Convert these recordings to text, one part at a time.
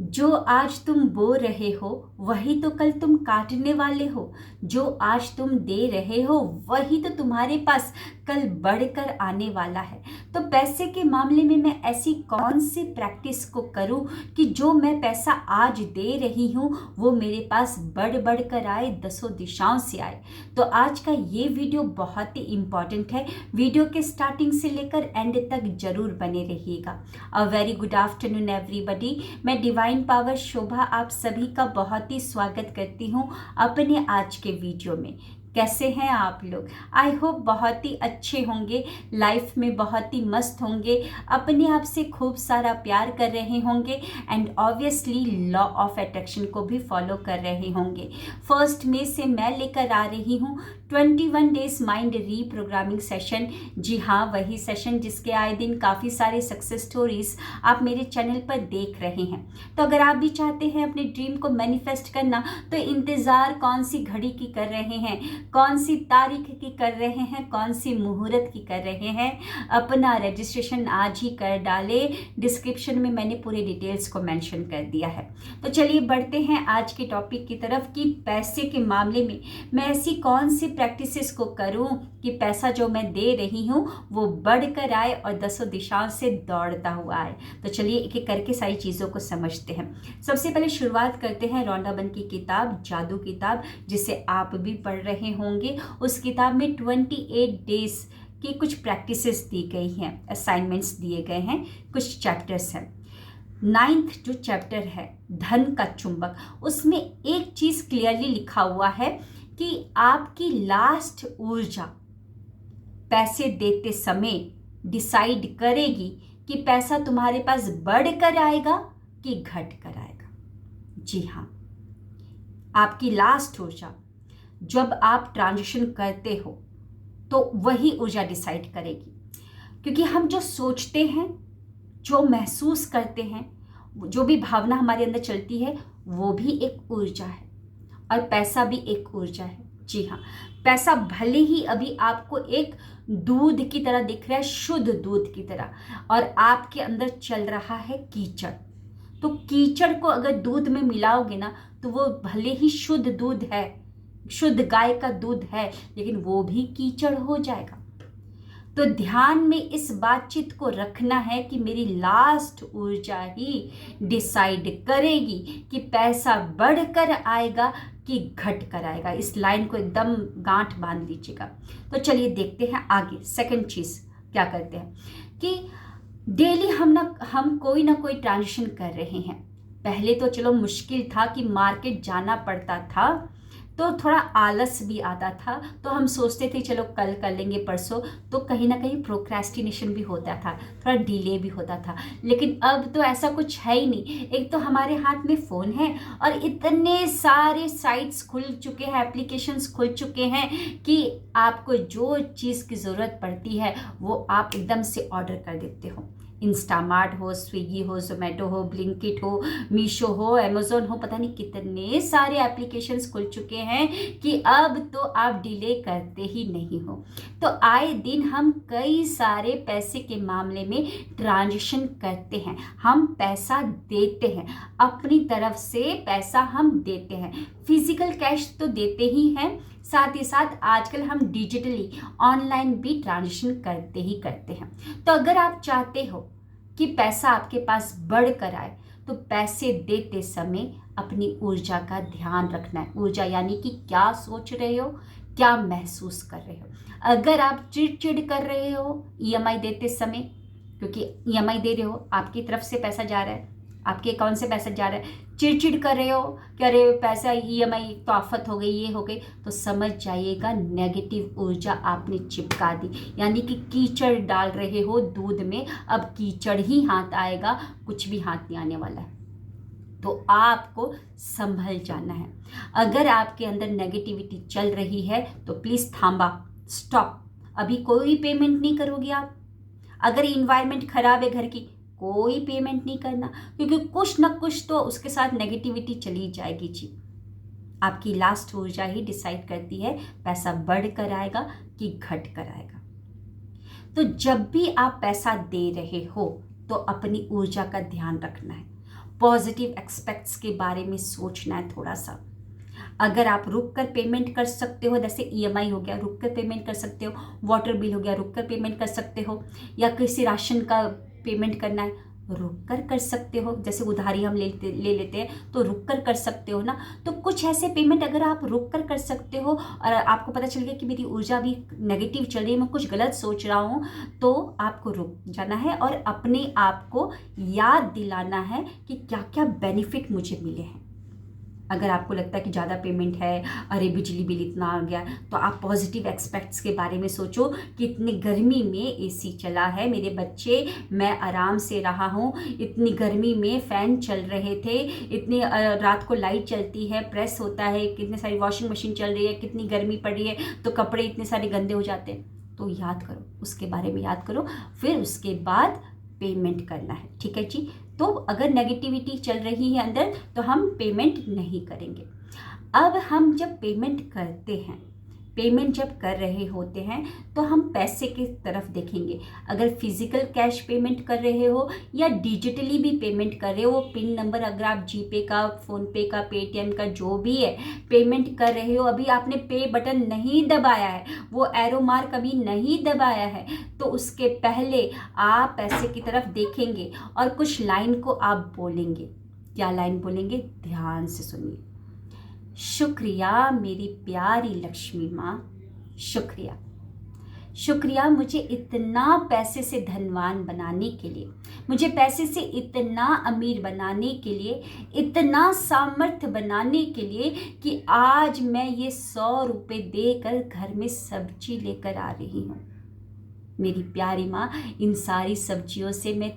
जो आज तुम बो रहे हो वही तो कल तुम काटने वाले हो। जो आज तुम दे रहे हो वही तो तुम्हारे पास कल बढ़कर आने वाला है। तो पैसे के मामले में मैं ऐसी कौन सी प्रैक्टिस को करूं कि जो मैं पैसा आज दे रही हूं वो मेरे पास बढ़ बढ़ कर आए, दसों दिशाओं से आए। तो आज का ये वीडियो बहुत ही इम्पॉर्टेंट है। वीडियो के स्टार्टिंग से लेकर एंड तक जरूर बने रहिएगा। A very good afternoon everybody. मैं डिवाइन पावर शोभा आप सभी का बहुत ही स्वागत करती हूँ अपने आज के वीडियो में। कैसे हैं आप लोग? आई होप बहुत ही अच्छे होंगे, लाइफ में बहुत ही मस्त होंगे, अपने आप से खूब सारा प्यार कर रहे होंगे and obviously law of attraction को भी फॉलो कर रहे होंगे। 1 मई से मैं लेकर आ रही हूँ 21 डेज माइंड रीप्रोग्रामिंग सेशन। जी हाँ, वही सेशन जिसके आए दिन काफ़ी सारे सक्सेस स्टोरीज आप मेरे चैनल पर देख रहे हैं। तो अगर आप भी चाहते हैं अपने ड्रीम को मैनिफेस्ट करना तो इंतज़ार कौन सी घड़ी की कर रहे हैं, कौन सी तारीख की कर रहे हैं, कौन सी मुहूर्त की कर रहे हैं? अपना रजिस्ट्रेशन आज ही कर डाले। डिस्क्रिप्शन में मैंने पूरे डिटेल्स को मेंशन कर दिया है। तो चलिए बढ़ते हैं आज के टॉपिक की तरफ कि पैसे के मामले में मैं ऐसी कौन सी प्रैक्टिसेस को करूं कि पैसा जो मैं दे रही हूं वो बढ़कर आए और दसों दिशाओं से दौड़ता हुआ आए। तो चलिए एक एक करके सारी चीज़ों को समझते हैं। सबसे पहले शुरुआत करते हैं रॉन्डा बर्न की किताब जादू किताब, जिसे आप भी पढ़ रहे होंगे। उस किताब में 28 डेज की कुछ प्रैक्टिसेस दी गई हैं, असाइनमेंट्स दिए गए हैं, कुछ चैप्टर्स हैं। 9th जो चैप्टर है धन का चुंबक, उसमें एक चीज़ क्लियरली लिखा हुआ है कि आपकी लास्ट ऊर्जा पैसे देते समय डिसाइड करेगी कि पैसा तुम्हारे पास बढ़कर आएगा कि घट कर आएगा। जी हाँ, आपकी लास्ट ऊर्जा जब आप ट्रांजिशन करते हो तो वही ऊर्जा डिसाइड करेगी। क्योंकि हम जो सोचते हैं, जो महसूस करते हैं, जो भी भावना हमारे अंदर चलती है वो भी एक ऊर्जा है और पैसा भी एक ऊर्जा है। जी हाँ, पैसा भले ही अभी आपको एक दूध की तरह दिख रहा है, शुद्ध दूध की तरह, और आपके अंदर चल रहा है कीचड़। तो कीचड़ को अगर दूध में मिलाओगे ना तो वो भले ही शुद्ध दूध है, शुद्ध गाय का दूध है, लेकिन वो भी कीचड़ हो जाएगा। तो ध्यान में इस बातचीत को रखना है कि मेरी लास्ट ऊर्जा ही डिसाइड करेगी कि पैसा बढ़कर आएगा कि घट कर आएगा। इस लाइन को एकदम गांठ बांध लीजिएगा। तो चलिए देखते हैं आगे। सेकंड चीज़ क्या करते हैं कि डेली हम कोई ना कोई ट्रांजेक्शन कर रहे हैं। पहले तो चलो मुश्किल था कि मार्केट जाना पड़ता था तो थोड़ा आलस भी आता था, तो हम सोचते थे चलो कल कर लेंगे, परसों, तो कहीं ना कहीं प्रोक्रेस्टिनेशन भी होता था, थोड़ा डिले भी होता था। लेकिन अब तो ऐसा कुछ है ही नहीं। एक तो हमारे हाथ में फ़ोन है और इतने सारे साइट्स खुल चुके हैं, एप्लीकेशंस खुल चुके हैं कि आपको जो चीज़ की ज़रूरत पड़ती है वो आप एकदम से ऑर्डर कर देते हो। इंस्टामार्ट हो, स्विगी हो, जोमेटो हो, ब्लिंकिट हो, मीशो हो, अमेज़ोन हो, पता नहीं कितने सारे एप्लीकेशंस खुल चुके हैं कि अब तो आप डिले करते ही नहीं हो। तो आए दिन हम कई सारे पैसे के मामले में ट्रांजेक्शन करते हैं, हम पैसा देते हैं, अपनी तरफ से पैसा हम देते हैं। फिजिकल कैश तो देते ही हैं, साथ ही साथ आजकल हम डिजिटली ऑनलाइन भी ट्रांजेक्शन करते ही करते हैं। तो अगर आप चाहते हो कि पैसा आपके पास बढ़कर आए तो पैसे देते समय अपनी ऊर्जा का ध्यान रखना है। ऊर्जा यानी कि क्या सोच रहे हो, क्या महसूस कर रहे हो। अगर आप चिड़चिड़ कर रहे हो ईएमआई देते समय, क्योंकि ईएमआई दे रहे हो, आपकी तरफ से पैसा जा रहा है, आपके अकाउंट से पैसा जा रहा है, चिड़चिड़ कर रहे हो कि अरे पैसा ईएमआई तो आफत हो गई, ये हो गई, तो समझ जाइएगा नेगेटिव ऊर्जा आपने चिपका दी, यानी कि कीचड़ डाल रहे हो दूध में। अब कीचड़ ही हाथ आएगा, कुछ भी हाथ नहीं आने वाला है। तो आपको संभल जाना है। अगर आपके अंदर नेगेटिविटी चल रही है तो प्लीज़ थांबा, स्टॉप। अभी कोई पेमेंट नहीं करोगे आप। अगर इन्वायरमेंट खराब है घर की, कोई पेमेंट नहीं करना, क्योंकि कुछ ना कुछ तो उसके साथ नेगेटिविटी चली जाएगी। जी, आपकी लास्ट ऊर्जा ही डिसाइड करती है पैसा बढ़ कर आएगा कि घट कर आएगा। तो जब भी आप पैसा दे रहे हो तो अपनी ऊर्जा का ध्यान रखना है। पॉजिटिव एक्सपेक्ट्स के बारे में सोचना है थोड़ा सा। अगर आप रुक कर पेमेंट कर सकते हो, जैसे ईएमआई हो गया, रुक कर पेमेंट कर सकते हो, वाटर बिल हो गया, रुक कर पेमेंट कर सकते हो, या किसी राशन का पेमेंट करना है, रुक कर कर सकते हो। जैसे उधारी हम ले लेते हैं तो रुक कर सकते हो ना। तो कुछ ऐसे पेमेंट अगर आप रुक कर सकते हो और आपको पता चल गया कि मेरी ऊर्जा भी नेगेटिव चल रही है, मैं कुछ गलत सोच रहा हूँ, तो आपको रुक जाना है और अपने आप को याद दिलाना है कि क्या क्या बेनिफिट मुझे मिले हैं। अगर आपको लगता है कि ज़्यादा पेमेंट है, अरे बिजली बिल इतना आ गया, तो आप पॉजिटिव एक्सपेक्ट्स के बारे में सोचो कि इतनी गर्मी में एसी चला है, मेरे बच्चे, मैं आराम से रहा हूँ, इतनी गर्मी में फ़ैन चल रहे थे, इतनी रात को लाइट चलती है, प्रेस होता है, कितनी सारी वॉशिंग मशीन चल रही है, कितनी गर्मी पड़ रही है, तो कपड़े इतने सारे गंदे हो जाते हैं। तो याद करो, उसके बारे में याद करो, फिर उसके बाद पेमेंट करना है। ठीक है जी। तो अगर नेगेटिविटी चल रही है अंदर तो हम पेमेंट नहीं करेंगे। अब हम जब पेमेंट करते हैं, पेमेंट जब कर रहे होते हैं तो हम पैसे की तरफ देखेंगे। अगर फिजिकल कैश पेमेंट कर रहे हो या डिजिटली भी पेमेंट कर रहे हो, वो पिन नंबर अगर आप जीपे का, फ़ोनपे का, पेटीएम का जो भी है पेमेंट कर रहे हो, अभी आपने पे बटन नहीं दबाया है, वो एरो मार्क अभी नहीं दबाया है, तो उसके पहले आप पैसे की तरफ देखेंगे और कुछ लाइन को आप बोलेंगे। क्या लाइन बोलेंगे? ध्यान से सुनिए। शुक्रिया मेरी प्यारी लक्ष्मी माँ, शुक्रिया, शुक्रिया मुझे इतना पैसे से धनवान बनाने के लिए, मुझे पैसे से इतना अमीर बनाने के लिए, इतना सामर्थ्य बनाने के लिए कि आज मैं ये 100 रुपये देकर घर में सब्जी लेकर आ रही हूँ। मेरी प्यारी माँ, इन सारी सब्जियों से मैं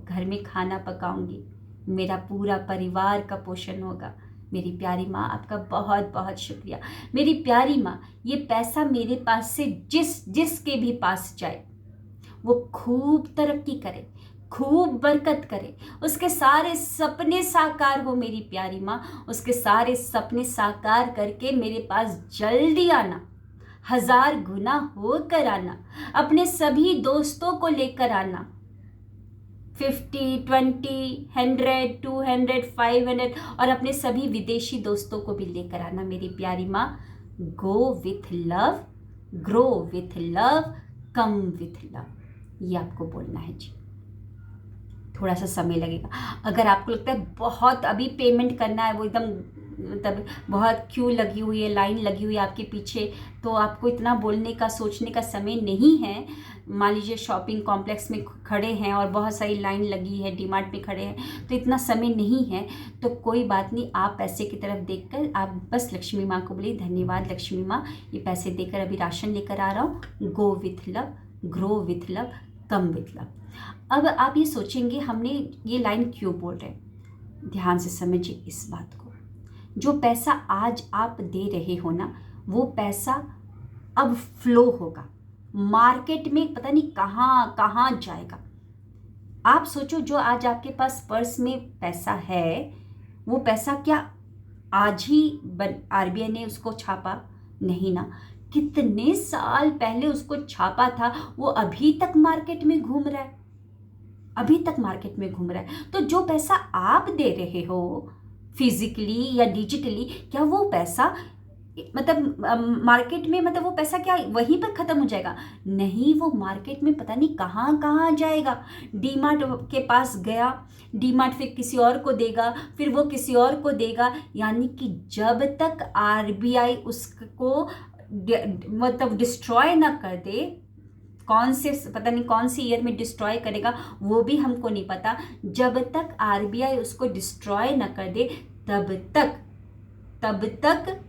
घर में खाना पकाऊंगी, मेरा पूरा परिवार का पोषण होगा। मेरी प्यारी माँ, आपका बहुत बहुत शुक्रिया। मेरी प्यारी माँ, ये पैसा मेरे पास से जिसके भी पास जाए वो खूब तरक्की करे, खूब बरकत करे, उसके सारे सपने साकार हो। मेरी प्यारी माँ, उसके सारे सपने साकार करके मेरे पास जल्दी आना, 1000 गुना होकर आना, अपने सभी दोस्तों को लेकर आना, 50, 20, 100, 200, 500 और अपने सभी विदेशी दोस्तों को भी लेकर आना। मेरी प्यारी माँ, go with love, grow with love, come with love, ये आपको बोलना है जी। थोड़ा सा समय लगेगा। अगर आपको लगता है बहुत अभी पेमेंट करना है, वो एकदम मतलब बहुत क्यू लगी हुई है, लाइन लगी हुई है आपके पीछे, तो आपको इतना बोलने का, सोचने का समय नहीं है। मान लीजिए शॉपिंग कॉम्प्लेक्स में खड़े हैं और बहुत सारी लाइन लगी है, डीमार्ट पे खड़े हैं, तो इतना समय नहीं है, तो कोई बात नहीं, आप पैसे की तरफ देखकर आप बस लक्ष्मी माँ को बोलिए, धन्यवाद लक्ष्मी माँ, ये पैसे देकर अभी राशन लेकर आ रहा हूँ। Go with love, grow with love, come with love. अब आप ये सोचेंगे हमने ये लाइन क्यों बोल रहे हैं। ध्यान से समझिए इस बात को। जो पैसा आज आप दे रहे हो ना, वो पैसा अब फ्लो होगा मार्केट में, पता नहीं कहाँ कहाँ जाएगा। आप सोचो, जो आज आपके पास पर्स में पैसा है, वो पैसा क्या आज ही आरबीआई ने उसको छापा? नहीं ना, कितने साल पहले उसको छापा था, वो अभी तक मार्केट में घूम रहा है, अभी तक मार्केट में घूम रहा है। तो जो पैसा आप दे रहे हो फिजिकली या डिजिटली, क्या वो पैसा मतलब मार्केट में, मतलब वो पैसा क्या वहीं पर ख़त्म हो जाएगा? नहीं, वो मार्केट में पता नहीं कहाँ कहाँ जाएगा। डीमार्ट के पास गया, डीमार्ट फिर किसी और को देगा, फिर वो किसी और को देगा, यानी कि जब तक आरबीआई उसको मतलब डिस्ट्रॉय ना कर दे, कौन से पता नहीं कौन सी ईयर में डिस्ट्रॉय करेगा वो भी हमको नहीं पता, जब तक आरबीआई उसको डिस्ट्रॉय ना कर दे तब तक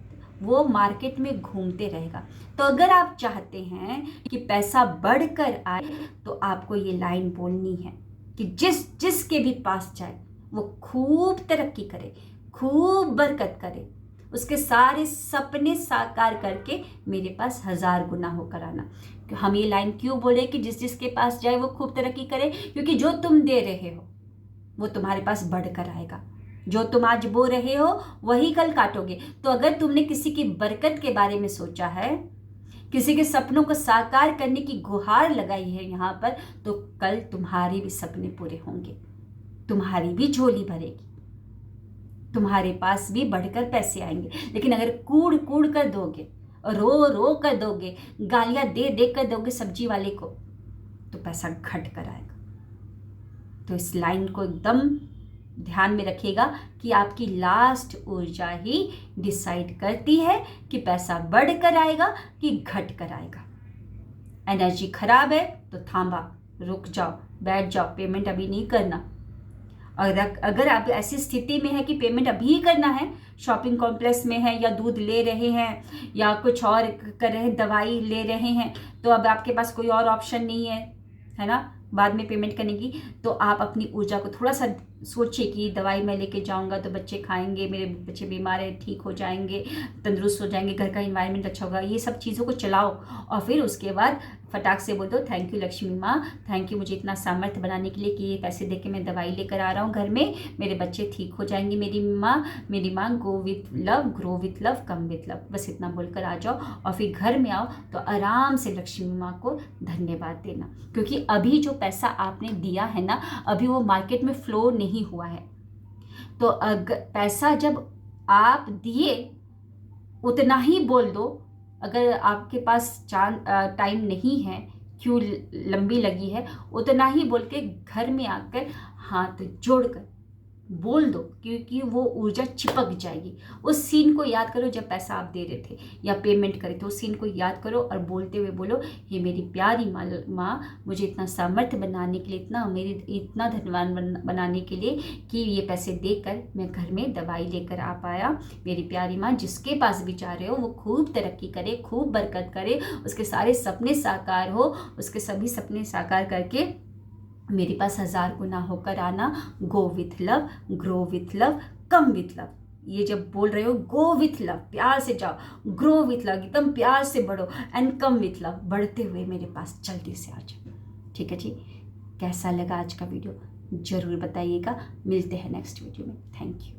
वो मार्केट में घूमते रहेगा। तो अगर आप चाहते हैं कि पैसा बढ़कर आए, तो आपको ये लाइन बोलनी है कि जिसके भी पास जाए वो खूब तरक्की करे, खूब बरकत करे, उसके सारे सपने साकार करके मेरे पास 1000 गुना होकर आना। हम ये लाइन क्यों बोले कि जिसके पास जाए वो खूब तरक्की करे? क्योंकि जो तुम दे रहे हो वो तुम्हारे पास बढ़कर आएगा। जो तुम आज बो रहे हो वही कल काटोगे। तो अगर तुमने किसी की बरकत के बारे में सोचा है, किसी के सपनों को साकार करने की गुहार लगाई है यहाँ पर, तो कल तुम्हारे भी सपने पूरे होंगे, तुम्हारी भी झोली भरेगी। तुम्हारे पास भी बढ़कर पैसे आएंगे। लेकिन अगर कूड़ कूड़ कर दोगे, रो रो कर दोगे, गालियां दे दे कर दोगे सब्जी वाले को, तो पैसा घट कर आएगा। तो इस लाइन को एकदम ध्यान में रखिएगा कि आपकी लास्ट ऊर्जा ही डिसाइड करती है कि पैसा बढ़ कर आएगा कि घट कर आएगा। एनर्जी खराब है तो थांबा, रुक जाओ, बैठ जाओ, पेमेंट अभी नहीं करना। अगर आप ऐसी स्थिति में है कि पेमेंट अभी ही करना है, शॉपिंग कॉम्प्लेक्स में है या दूध ले रहे हैं या कुछ और कर रहे हैं, दवाई ले रहे हैं, तो अब आपके पास कोई और ऑप्शन नहीं है ना, बाद में पेमेंट करने की, तो आप अपनी ऊर्जा को थोड़ा सा सोचिए कि दवाई मैं लेके जाऊंगा तो बच्चे खाएंगे, मेरे बच्चे बीमार है, ठीक हो जाएंगे, तंदुरुस्त हो जाएंगे, घर का इन्वायरमेंट अच्छा होगा, ये सब चीज़ों को चलाओ। और फिर उसके बाद फटाक से बोल दो, थैंक यू लक्ष्मी माँ, थैंक यू मुझे इतना सामर्थ्य बनाने के लिए कि ये पैसे दे के मैं दवाई लेकर आ रहा हूँ घर में, मेरे बच्चे ठीक हो जाएंगे। मेरी माँ go with love, grow with love, come with love, बस इतना बोलकर आ जाओ। और फिर घर में आओ तो आराम से लक्ष्मी माँ को धन्यवाद देना, क्योंकि अभी जो पैसा आपने दिया है ना, अभी वो मार्केट में फ्लो नहीं हुआ है। तो अगर पैसा जब आप दिए उतना ही बोल दो। अगर आपके पास टाइम नहीं है, क्यों लंबी लगी है, उतना ही बोल के घर में आकर हाथ जोड़कर बोल दो, क्योंकि वो ऊर्जा चिपक जाएगी। उस सीन को याद करो जब पैसा आप दे रहे थे या पेमेंट करे थे, उस सीन को याद करो और बोलते हुए बोलो, हे मेरी प्यारी माँ, मुझे इतना सामर्थ्य बनाने के लिए, इतना धनवान बनाने के लिए कि ये पैसे देकर मैं घर में दवाई लेकर आ पाया। मेरी प्यारी माँ, जिसके पास भी जा रहे हो वो खूब तरक्की करे, खूब बरकत करे, उसके सारे सपने साकार हो, उसके सभी सपने साकार करके मेरे पास 1000 गुना होकर आना। Go with love, grow with love, come with love. ये जब बोल रहे हो गो विथ लव, प्यार से जाओ, ग्रो विथ लव, एकदम प्यार से बढ़ो, एंड कम विथ लव, बढ़ते हुए मेरे पास जल्दी से आ जाओ। ठीक है जी, कैसा लगा आज का वीडियो जरूर बताइएगा। मिलते हैं नेक्स्ट वीडियो में। Thank you.